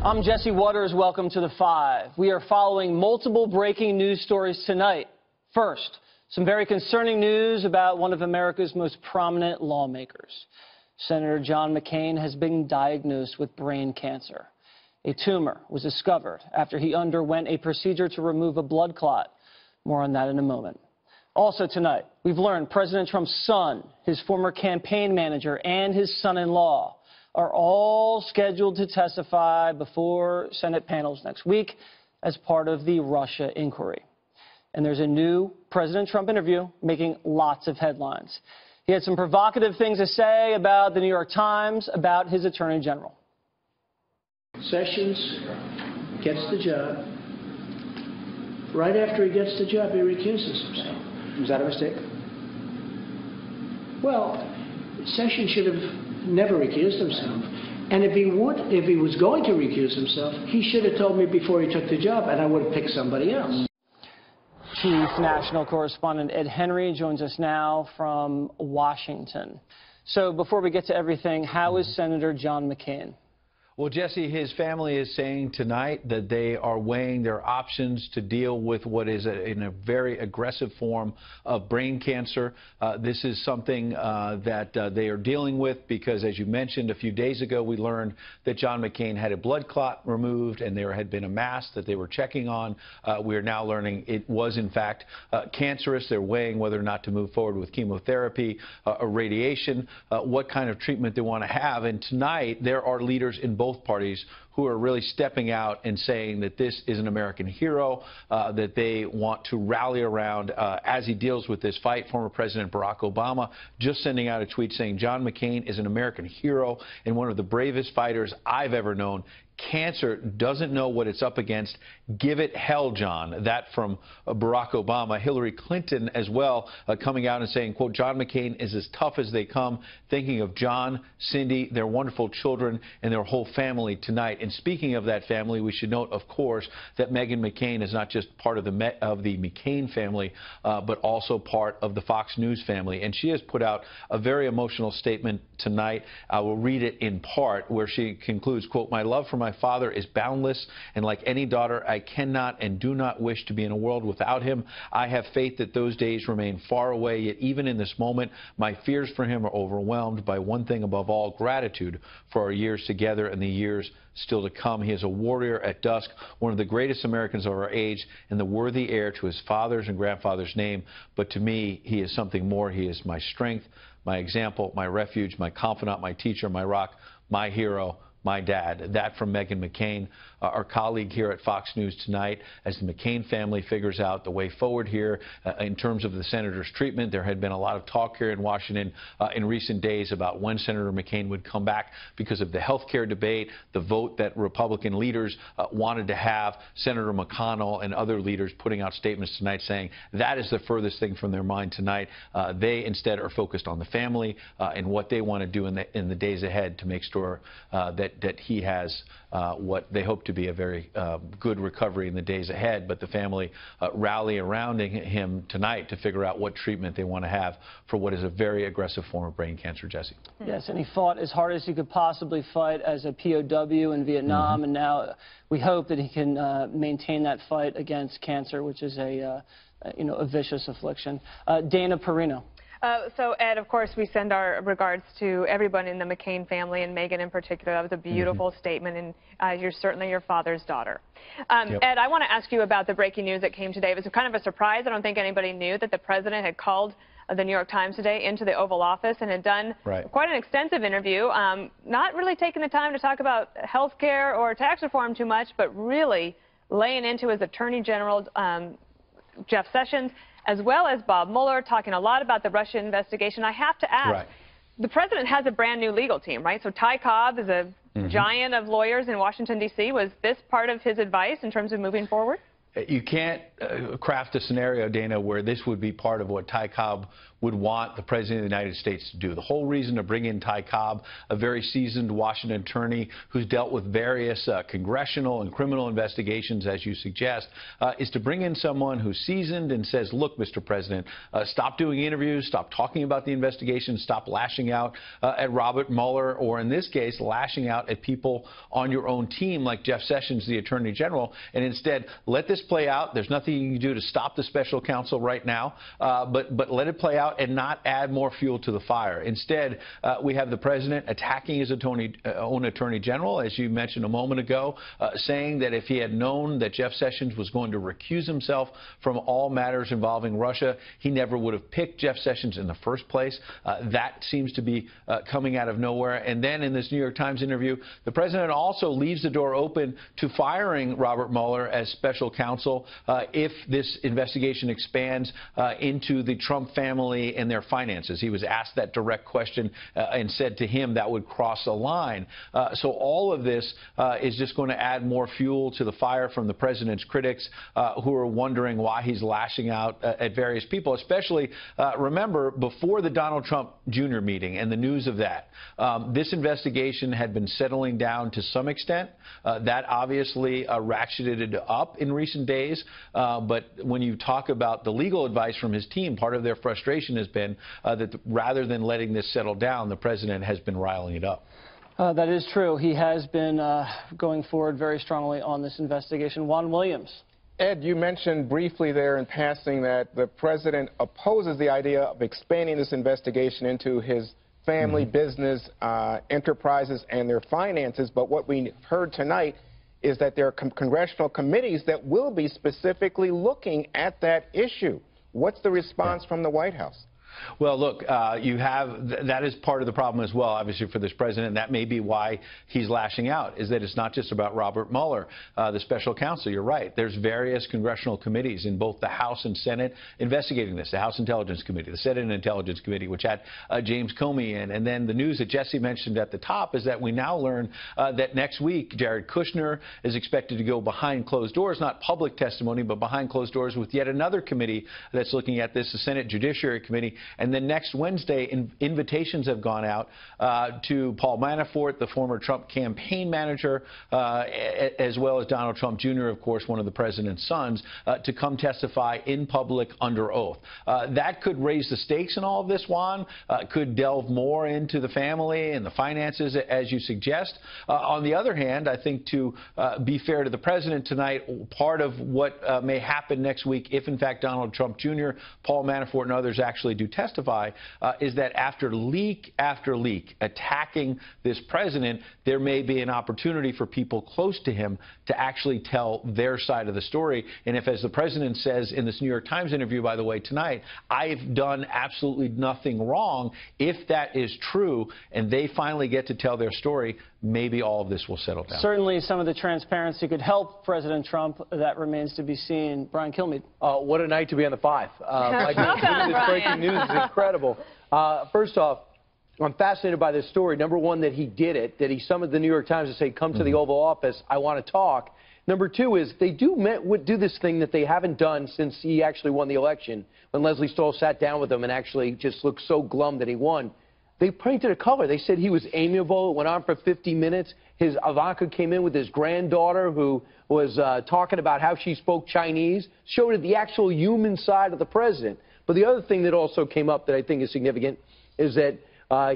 I'm Jesse Waters. Welcome to The Five. We are following multiple breaking news stories tonight. First, some very concerning news about one of America's most prominent lawmakers. Senator John McCain has been diagnosed with brain cancer. A tumor was discovered after he underwent a procedure to remove a blood clot. More on that in a moment. Also tonight, we've learned President Trump's son, his former campaign manager, and his son-in-law are all scheduled to testify before Senate panels next week as part of the Russia inquiry. And there's a new President Trump interview making lots of headlines. He had some provocative things to say about the New York Times, about his attorney general. Sessions gets the job. Right after he gets the job, he recuses himself. Was that a mistake? Well, Sessions should have never recused himself. And if he was going to recuse himself, he should have told me before he took the job, and I would have picked somebody else. Chief national correspondent Ed Henry joins us now from Washington. So before we get to everything, how is Senator John McCain? Well, Jesse, his family is saying tonight that they are weighing their options to deal with what is in a very aggressive form of brain cancer. This is something that they are dealing with because, as you mentioned, a few days ago we learned that John McCain had a blood clot removed and there had been a mass that they were checking on. We are now learning it was, in fact, cancerous. They're weighing whether or not to move forward with chemotherapy or radiation, what kind of treatment they want to have. And tonight there are leaders in both parties who are really stepping out and saying that this is an American hero, that they want to rally around as he deals with this fight. Former President Barack Obama just sending out a tweet saying John McCain is an American hero and one of the bravest fighters I've ever known. Cancer doesn't know what it's up against. Give it hell, John. That from Barack Obama. Hillary Clinton as well coming out and saying, quote, John McCain is as tough as they come, thinking of John, Cindy, their wonderful children, and their whole family tonight. And speaking of that family, we should note, of course, that Meghan McCain is not just part of the McCain family, but also part of the Fox News family. And she has put out a very emotional statement tonight. I will read it in part, where she concludes, quote, my love for my father is boundless, and like any daughter, I cannot and do not wish to be in a world without him. I have faith that those days remain far away, yet even in this moment, my fears for him are overwhelmed by one thing above all, gratitude for our years together and the years still to come. He is a warrior at dusk, one of the greatest Americans of our age, and the worthy heir to his father's and grandfather's name. But to me, he is something more. He is my strength, my example, my refuge, my confidant, my teacher, my rock, my hero, my dad. That from Meghan McCain, our colleague here at Fox News tonight, as the McCain family figures out the way forward here in terms of the senator's treatment. There had been a lot of talk here in Washington in recent days about when Senator McCain would come back because of the health care debate, the vote that Republican leaders wanted to have. Senator McConnell and other leaders putting out statements tonight saying that is the furthest thing from their mind tonight. They instead are focused on the family and what they want to do in the days ahead to make sure that he has what they hope to be a very good recovery in the days ahead. But the family rally around him tonight to figure out what treatment they want to have for what is a very aggressive form of brain cancer, Jesse. Yes, and he fought as hard as he could possibly fight as a POW in Vietnam, and now we hope that he can maintain that fight against cancer, which is a vicious affliction. Dana Perino. So, Ed, of course, we send our regards to everyone in the McCain family and Meghan in particular. That was a beautiful statement, and you're certainly your father's daughter. Ed, I want to ask you about the breaking news that came today. It was kind of a surprise. I don't think anybody knew that the president had called the New York Times today into the Oval Office and had done quite an extensive interview, not really taking the time to talk about health care or tax reform too much, but really laying into his Attorney General, Jeff Sessions, as well as Bob Mueller, talking a lot about the Russia investigation. I have to ask, the president has a brand new legal team, right? So Ty Cobb is a giant of lawyers in Washington, D.C. Was this part of his advice in terms of moving forward? You can't craft a scenario, Dana, where this would be part of what Ty Cobb would want the President of the United States to do. The whole reason to bring in Ty Cobb, a very seasoned Washington attorney who's dealt with various congressional and criminal investigations, as you suggest, is to bring in someone who's seasoned and says, look, Mr. President, stop doing interviews, stop talking about the investigation, stop lashing out at Robert Mueller, or in this case, lashing out at people on your own team like Jeff Sessions, the Attorney General, and instead let this play out. There's nothing you can do to stop the special counsel right now, but let it play out and not add more fuel to the fire. Instead, we have the president attacking his own attorney general, as you mentioned a moment ago, saying that if he had known that Jeff Sessions was going to recuse himself from all matters involving Russia, he never would have picked Jeff Sessions in the first place. That seems to be coming out of nowhere. And then in this New York Times interview, the president also leaves the door open to firing Robert Mueller as special counsel if this investigation expands into the Trump family and their finances. He was asked that direct question and said to him that would cross a line. So all of this is just going to add more fuel to the fire from the president's critics who are wondering why he's lashing out at various people, especially, remember, before the Donald Trump Jr. meeting and the news of that. This investigation had been settling down to some extent. That obviously ratcheted up in recent days. But when you talk about the legal advice from his team, part of their frustration has been that rather than letting this settle down, the president has been riling it up. That is true. He has been going forward very strongly on this investigation. Juan Williams. Ed, you mentioned briefly there in passing that the president opposes the idea of expanding this investigation into his family business enterprises and their finances. But what we heard tonight is that there are congressional committees that will be specifically looking at that issue. What's the response from the White House? Well, look, that is part of the problem as well, obviously, for this president. And that may be why he's lashing out, is that it's not just about Robert Mueller, the special counsel. You're right. There's various congressional committees in both the House and Senate investigating this. The House Intelligence Committee, the Senate Intelligence Committee, which had James Comey in. And then the news that Jesse mentioned at the top is that we now learn that next week, Jared Kushner is expected to go behind closed doors, not public testimony, but behind closed doors with yet another committee that's looking at this, the Senate Judiciary Committee. And then next Wednesday, invitations have gone out to Paul Manafort, the former Trump campaign manager, as well as Donald Trump Jr., of course, one of the president's sons, to come testify in public under oath. That could raise the stakes in all of this, Juan, could delve more into the family and the finances, as you suggest. On the other hand, I think to be fair to the president tonight, part of what may happen next week, if in fact Donald Trump Jr., Paul Manafort, and others actually do testify, is that after leak after leak attacking this president, there may be an opportunity for people close to him to actually tell their side of the story. And if, as the president says in this New York Times interview, by the way, tonight, I've done absolutely nothing wrong, if that is true and they finally get to tell their story, maybe all of this will settle down. Certainly some of the transparency could help President Trump. That remains to be seen. Brian Kilmeade. What a night to be on the Five. This breaking news is incredible. First off, I'm fascinated by this story. Number one, that he did it, that he summoned the New York Times to say, come to the Oval Office, I want to talk. Number two is they do this thing that they haven't done since he actually won the election, when Leslie Stahl sat down with him and actually just looked so glum that he won. They painted a color. They said he was amiable. It went on for 50 minutes. His Ivanka came in with his granddaughter, who was talking about how she spoke Chinese, showed the actual human side of the president. But the other thing that also came up that I think is significant is that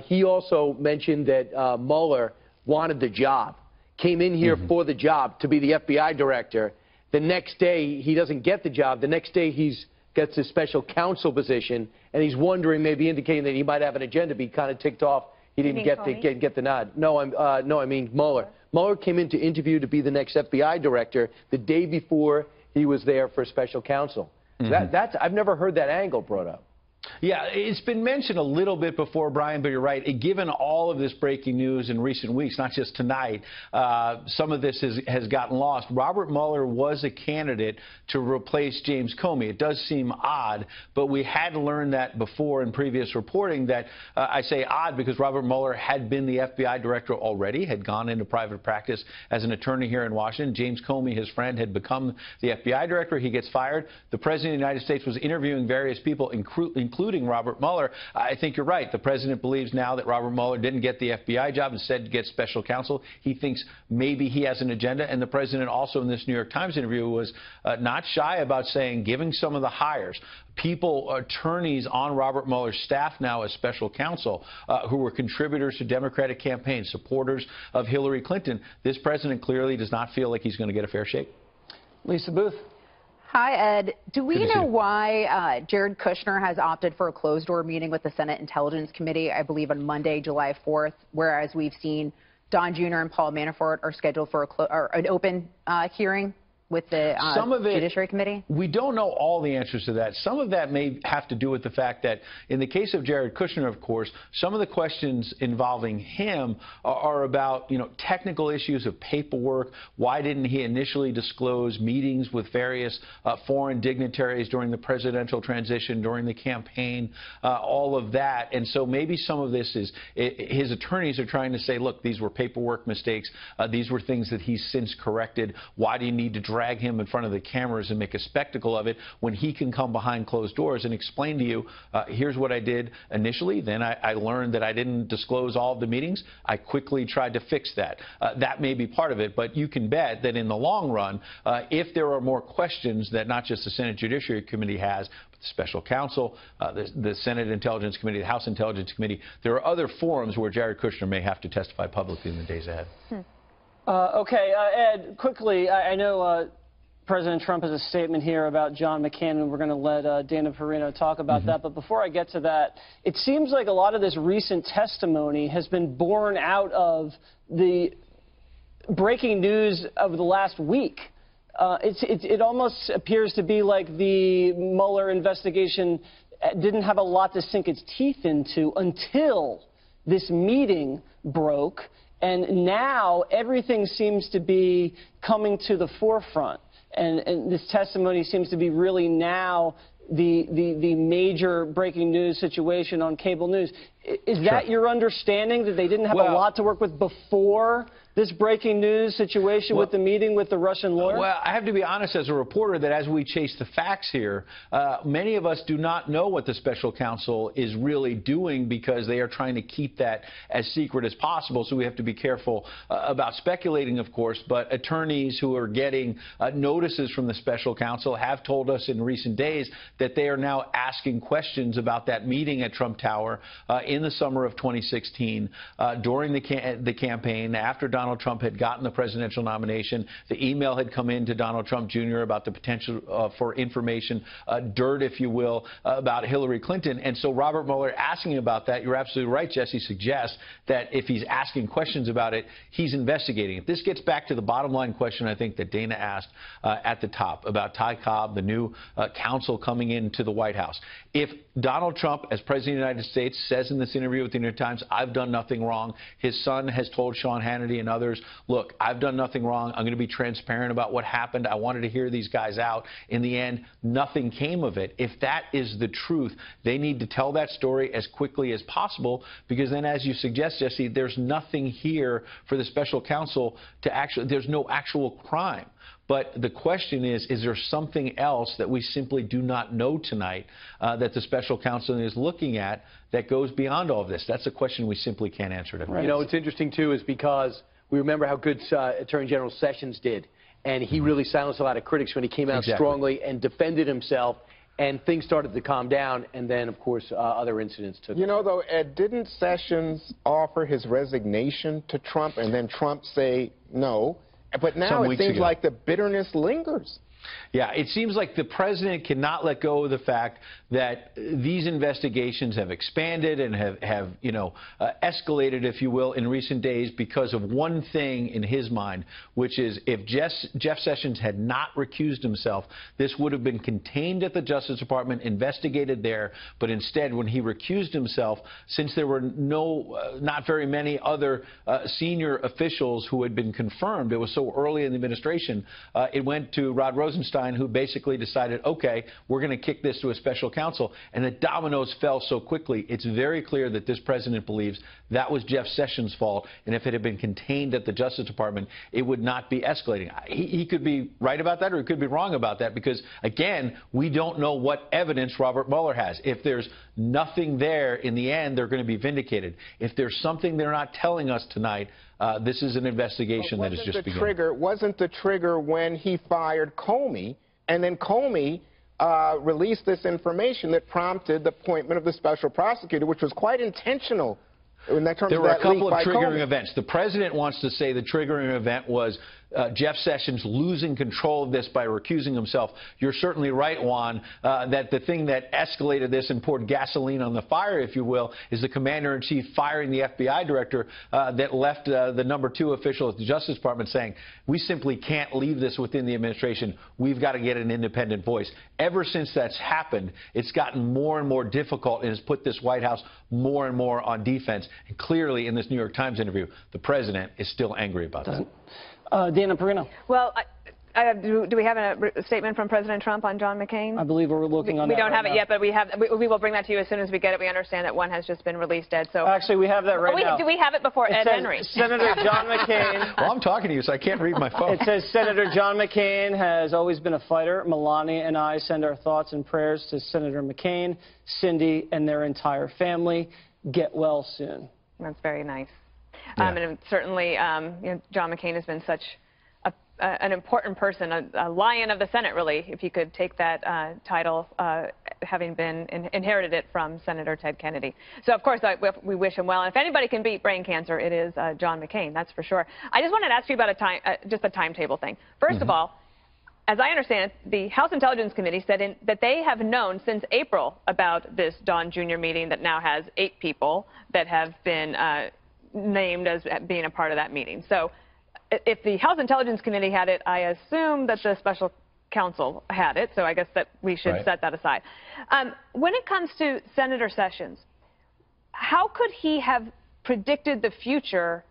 he also mentioned that Mueller wanted the job, came in here for the job to be the FBI director. The next day, he doesn't get the job. The next day, he gets his special counsel position, and he's wondering, maybe indicating that he might have an agenda, but he kind of ticked off. He didn't get the nod. No, I mean Mueller. Mueller came in to interview to be the next FBI director the day before he was there for special counsel. I've never heard that angle brought up. Yeah, it's been mentioned a little bit before, Brian, but you're right. Given all of this breaking news in recent weeks, not just tonight, some of this has gotten lost. Robert Mueller was a candidate to replace James Comey. It does seem odd, but we had learned that before in previous reporting that I say odd because Robert Mueller had been the FBI director already, had gone into private practice as an attorney here in Washington. James Comey, his friend, had become the FBI director. He gets fired. The President of the United States was interviewing various people, including Robert Mueller. I think you're right. The president believes now that Robert Mueller didn't get the FBI job, instead gets special counsel. He thinks maybe he has an agenda. And the president also in this New York Times interview was not shy about saying, giving some of the hires, people, attorneys on Robert Mueller's staff now as special counsel who were contributors to Democratic campaigns, supporters of Hillary Clinton. This president clearly does not feel like he's going to get a fair shake. Lisa Booth. Hi, Ed. Do we know why Jared Kushner has opted for a closed-door meeting with the Senate Intelligence Committee, I believe on Monday, July 4th, whereas we've seen Don Jr. and Paul Manafort are scheduled for an open hearing with the Judiciary Committee? We don't know all the answers to that. Some of that may have to do with the fact that in the case of Jared Kushner, of course, some of the questions involving him are about, technical issues of paperwork. Why didn't he initially disclose meetings with various foreign dignitaries during the presidential transition, during the campaign, all of that. And so maybe some of this is his attorneys are trying to say, look, these were paperwork mistakes. These were things that he's since corrected. Why do you need to drag him in front of the cameras and make a spectacle of it when he can come behind closed doors and explain to you, here's what I did initially. Then I learned that I didn't disclose all of the meetings. I quickly tried to fix that. That may be part of it, but you can bet that in the long run, if there are more questions that not just the Senate Judiciary Committee has, but the special counsel, the Senate Intelligence Committee, the House Intelligence Committee, there are other forums where Jared Kushner may have to testify publicly in the days ahead. Okay, Ed, quickly, I know President Trump has a statement here about John McCain, and we're going to let Dana Perino talk about that. But before I get to that, it seems like a lot of this recent testimony has been born out of the breaking news of the last week. It almost appears to be like the Mueller investigation didn't have a lot to sink its teeth into until this meeting broke. And now everything seems to be coming to the forefront. And this testimony seems to be really now the major breaking news situation on cable news. Is that your understanding, that they didn't have a lot to work with before this breaking news situation with the meeting with the Russian lawyer? Well, I have to be honest as a reporter that as we chase the facts here, many of us do not know what the special counsel is really doing because they are trying to keep that as secret as possible. So we have to be careful about speculating, of course. But attorneys who are getting notices from the special counsel have told us in recent days that they are now asking questions about that meeting at Trump Tower in the summer of 2016 during the campaign after Donald Trump had gotten the presidential nomination. The email had come in to Donald Trump Jr. about the potential for information, dirt, if you will, about Hillary Clinton. And so Robert Mueller asking about that, you're absolutely right, Jesse, suggests that if he's asking questions about it, he's investigating it. This gets back to the bottom line question, I think, that Dana asked at the top about Ty Cobb, the new counsel coming into the White House. If Donald Trump, as President of the United States, says in this interview with the New York Times, I've done nothing wrong, his son has told Sean Hannity and others, look, I've done nothing wrong. I'm going to be transparent about what happened. I wanted to hear these guys out. In the end, nothing came of it. If that is the truth, they need to tell that story as quickly as possible, because then, as you suggest, Jesse, there's nothing here for the special counsel to actually, there's no actual crime. But the question is there something else that we simply do not know tonight that the special counsel is looking at that goes beyond all of this? That's a question we simply can't answer tonight. Right. You know, what's interesting, too, is because we remember how good Attorney General Sessions did. And he really silenced a lot of critics when he came out strongly and defended himself. And things started to calm down. And then, of course, other incidents took place. You know, though, Ed, didn't Sessions offer his resignation to Trump and then Trump say no? But now it seems like the bitterness lingers. Yeah, it seems like the president cannot let go of the fact that these investigations have expanded and have escalated, if you will, in recent days because of one thing in his mind, which is if Jeff Sessions had not recused himself, this would have been contained at the Justice Department, investigated there. But instead, when he recused himself, since there were not very many other senior officials who had been confirmed, it was so early in the administration, it went to Rod Rosenstein, who basically decided, okay, we're going to kick this to a special counsel, and the dominoes fell so quickly. It's very clear that this president believes that was Jeff Sessions' fault, and if it had been contained at the Justice Department, it would not be escalating. He could be right about that, or he could be wrong about that, because, again, we don't know what evidence Robert Mueller has. If there's nothing there, in the end, they're going to be vindicated. If there's something they're not telling us tonight, this is an investigation that is just beginning. Wasn't the trigger when he fired Comey, and then Comey released this information that prompted the appointment of the special prosecutor, which was quite intentional in that terms there of were that a couple leak of by triggering Comey. events. The president wants to say the triggering event was Jeff Sessions losing control of this by recusing himself. You're certainly right, Juan, that the thing that escalated this and poured gasoline on the fire, if you will, is the commander-in-chief firing the FBI director that left the #2 official at the Justice Department saying, we simply can't leave this within the administration. We've got to get an independent voice. Ever since that's happened, it's gotten more and more difficult and has put this White House more and more on defense. And clearly, in this New York Times interview, the president is still angry about that. Dana Perino. Well, do we have a statement from President Trump on John McCain? I believe we're looking on that. We don't have right it yet, but we will bring that to you as soon as we get it. We understand that one has just been released, Ed. So actually, we have that right now. Do we have it before Ed Henry? Senator John McCain. Well, I'm talking to you, so I can't read my phone. It says Senator John McCain has always been a fighter. Melania and I send our thoughts and prayers to Senator McCain, Cindy, and their entire family. Get well soon. That's very nice. Yeah. And certainly, John McCain has been such an important person, a lion of the Senate, really, if you could take that title, having been inherited it from Senator Ted Kennedy. So, of course, we wish him well. And if anybody can beat brain cancer, it is John McCain, that's for sure. I just wanted to ask you about just a timetable thing. First of all, as I understand it, the House Intelligence Committee said that they have known since April about this Don Jr. meeting that now has 8 people that have been named as being a part of that meeting. So if the House Intelligence Committee had it, I assume that the special counsel had it, so I guess that we should set that aside. When it comes to Senator Sessions, how could he have predicted the future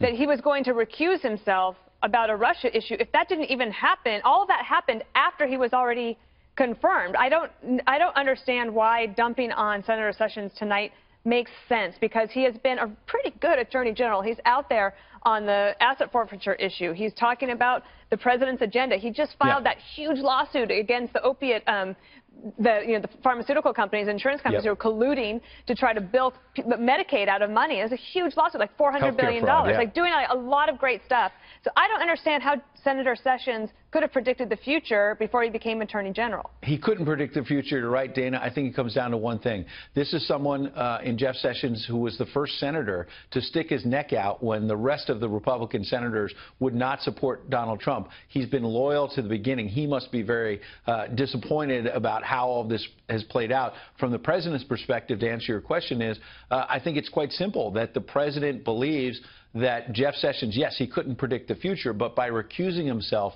that he was going to recuse himself about a Russia issue if that didn't even happen? All of that happened after he was already confirmed. I don't understand why dumping on Senator Sessions tonight makes sense, because he has been a pretty good attorney general. He's out there on the asset forfeiture issue. He's talking about the president's agenda. He just filed that huge lawsuit against the opiate, the pharmaceutical companies, insurance companies who are colluding to try to build Medicaid out of money. It's a huge lawsuit, like $400 billion. Like doing a lot of great stuff. So I don't understand how Senator Sessions could have predicted the future before he became Attorney General. He couldn't predict the future. You're right, Dana. I think it comes down to one thing. This is someone in Jeff Sessions who was the first senator to stick his neck out when the rest of the Republican senators would not support Donald Trump. He's been loyal to the beginning. He must be very disappointed about how all this has played out. From the president's perspective, to answer your question, I think it's quite simple that the president believes that Jeff Sessions, yes, he couldn't predict the future, but by recusing himself,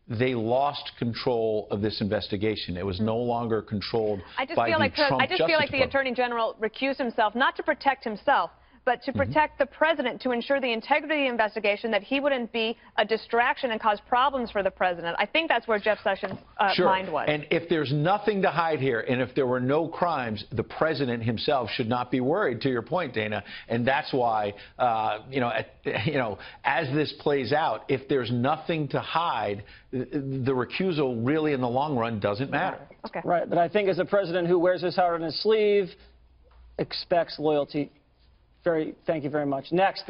they lost control of this investigation. It was no longer controlled by the Trump Justice Department. I just feel like the Attorney General recused himself, not to protect himself, but to protect the president, to ensure the integrity of the investigation, that he wouldn't be a distraction and cause problems for the president. I think that's where Jeff Sessions' mind was. And if there's nothing to hide here, and if there were no crimes, the president himself should not be worried, to your point, Dana. And that's why, as this plays out, if there's nothing to hide, the recusal really in the long run doesn't matter. Okay. Right, but I think as a president who wears his heart on his sleeve, expects loyalty. Thank you very much. Next,